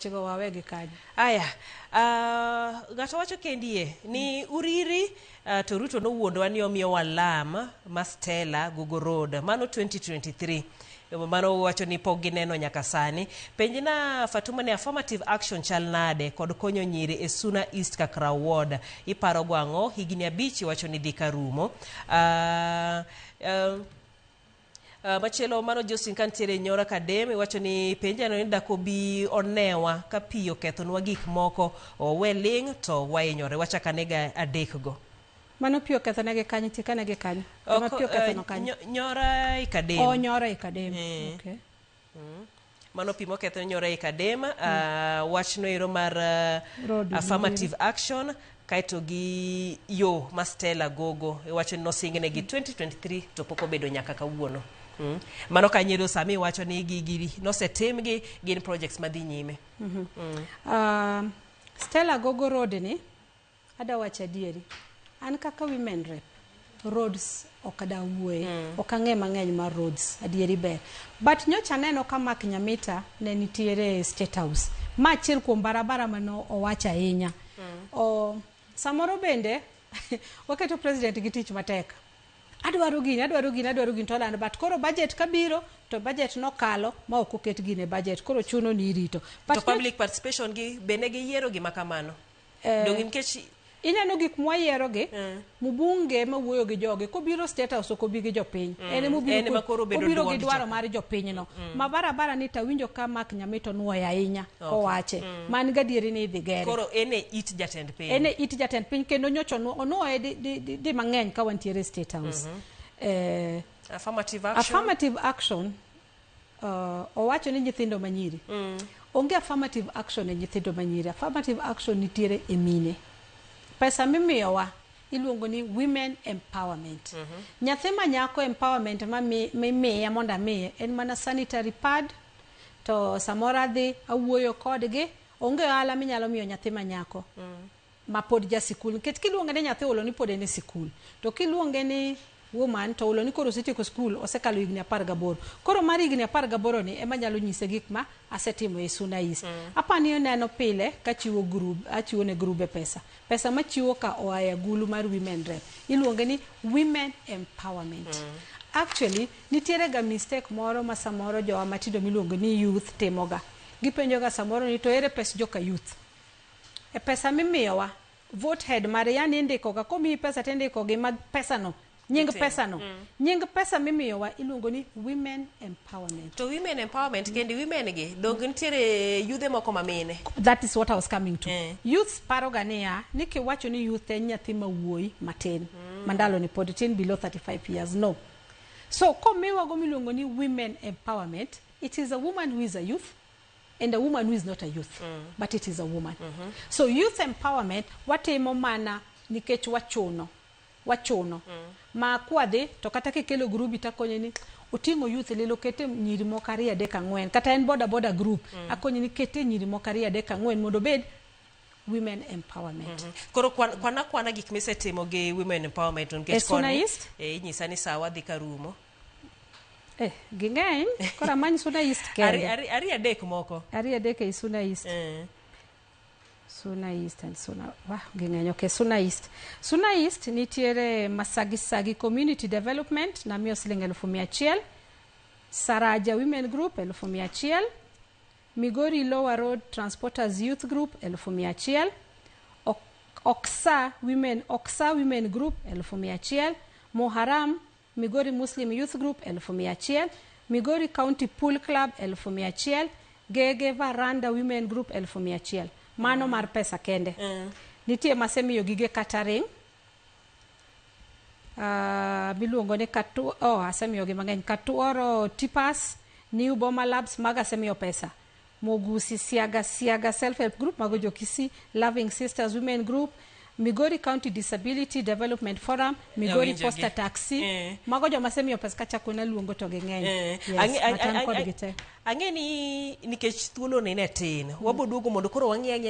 Chigo wawegi kaji. Aya, gato wacho kendie ni uriri to Ruto no wuondo ni omiyo walam ma Stella Gogo Road mano 2023. Mano wacho ni pok gineno nyaka sani. Penjina Fatuma ne affirmative action chal nade kod konyo nyiri e Suna East Kakra Ward. Iparo gwango higini abichi wacho ni dhika rumo. Machielo mano Justin kantiere Nyora Kademe wacho ni penjano ni dakobi onewa ka piyo kethonwa gik moko oweling to wainyore wachaka nega adekgo. Mano piyo kethonege kanyi tikanege kanyi. Kama piyo kethono kanyi. Nyora Kademe. Oh, Nyora Kademe. Okay. Mano pimo ketho Nyora Kademe wachno ero mar affirmative action kaito gi yo ma Stella Gogo wacho ni nosingne gi 2023 to poko bedo nyaka kawuono. Mano kanyedo sami wacho ni gigi nosetimgi gin projects madhi nyime. Stella Gogo Road ni ada wacha dieri an kaka women rep roads okada wuoye okang'e mang'eny mar roads adieri ber but nyocha neno kama Kinyamita ne nitiere State House ma achiel kuom barabara mano owacha ahinya. Samoro bende waketo president gi tich matek adwaro gini to land but koro budget kabiro to budget no kalo ma ok oket gine budget koro chuno ni irito to public participation gi bene gi yiero gi makamano dongin kechi ineno gik mwayiero gi mbunge ma wuoyo gi joge kobiro State House ok obi gi jopiny ene mobiro gi dwaro mar jopiny no ma barabara ni tawinjo kama Kinyamita nuoya ahinya owache man gadieri ni dhi gere koro ene it jatend piny kendo nyocho onuoye di mang'eny ka wantiere State House. Affirmative action owacho ni nyithindo manyiri onge affirmative action e nyithindo manyiri. Affirmative action nitiere e mine. Pesa mimiyowa iluongo ni women empowerment. Nyathi manyako empowerment ma miya monda miye en mana sanitary pad to samora dhi awuoyo kodgi onge ala minyalo miyo nyathi manyako ma pod ja sikul nikech kiluonge ni nyathi olo ni pod en e sikul to kiluonge ni woman to olo ni koro osetieko skul osekalo higni 18 koro mar higni 18 ni ema nyalo nyise gik ma asetimo e Suna East. Apani neno pile ka achiwo ne grube pesa machiwo ka oaya gulu mar women rep iluonge ni women empowerment. Actually nitiere ga mistake moro ma samoro jowa matindo miluongo ni youth timoga gipenjo ga samoro ni to ere pes joka youth e pesa mimiyowa vote head mare yani indiko ga komi pesa tindiko gi mag pesa no nying pesa no nying pesa mimiyowa iluongo ni women empowerment. To women empowerment kendi women gi dong nitiere yudhe moko mamine. That is what I was coming to. Youth paroga niya ni kiwacho ni youth en nyathi mawuoyi matin mandalo ni pod tin below 35 years no. So komiwa go miluongo ni women empowerment it is a woman who is a youth and a woman who is not a youth but it is a woman. So youth empowerment watimo mana nikech wachuno ma kwadhi to kata kikelo grubi takonye ni utingo youth lilo kete nyiri mokari adeka ngwen kata en boda group akonye ni kete nyiri mokari adeka ngwen mondo bed women empowerment. Koro kwana gik misetimo gi women empowerment nikech koni nyisa ni sawa dhi karumo ging'eny kora many Suna East kende ari adek moko ari adek e Suna East. Suna East and Suna ging'eny. Okay, Suna East nitiere Masagi Community Development na miyo siling 100,000. Saraja Women Group 100,000. Migori Lower Road Transporters Youth Group 100,000. Oksa Women Group 100,000. Moharam Migori Muslim Youth Group 100,000. Migori County Pool Club 100,000. Gege Varanda Women Group 100,000. Mano mar pesa kende. Nitie masemiyo gige catering. Biluongo ni asemiyo gi mang'eny Katuoro Tipas New Boma Labs maga asemiyo pesa. Mogusi Siaga Self Help Group mago Jokisi Loving Sisters Women Group Migori County Disability Development Forum Migori Posta Taxi mago jo masemiyo pesa kachako na luongo to ging'eny. Ang'e ni nikech thuolo ni ne tin waboduogo mondo koro wang'e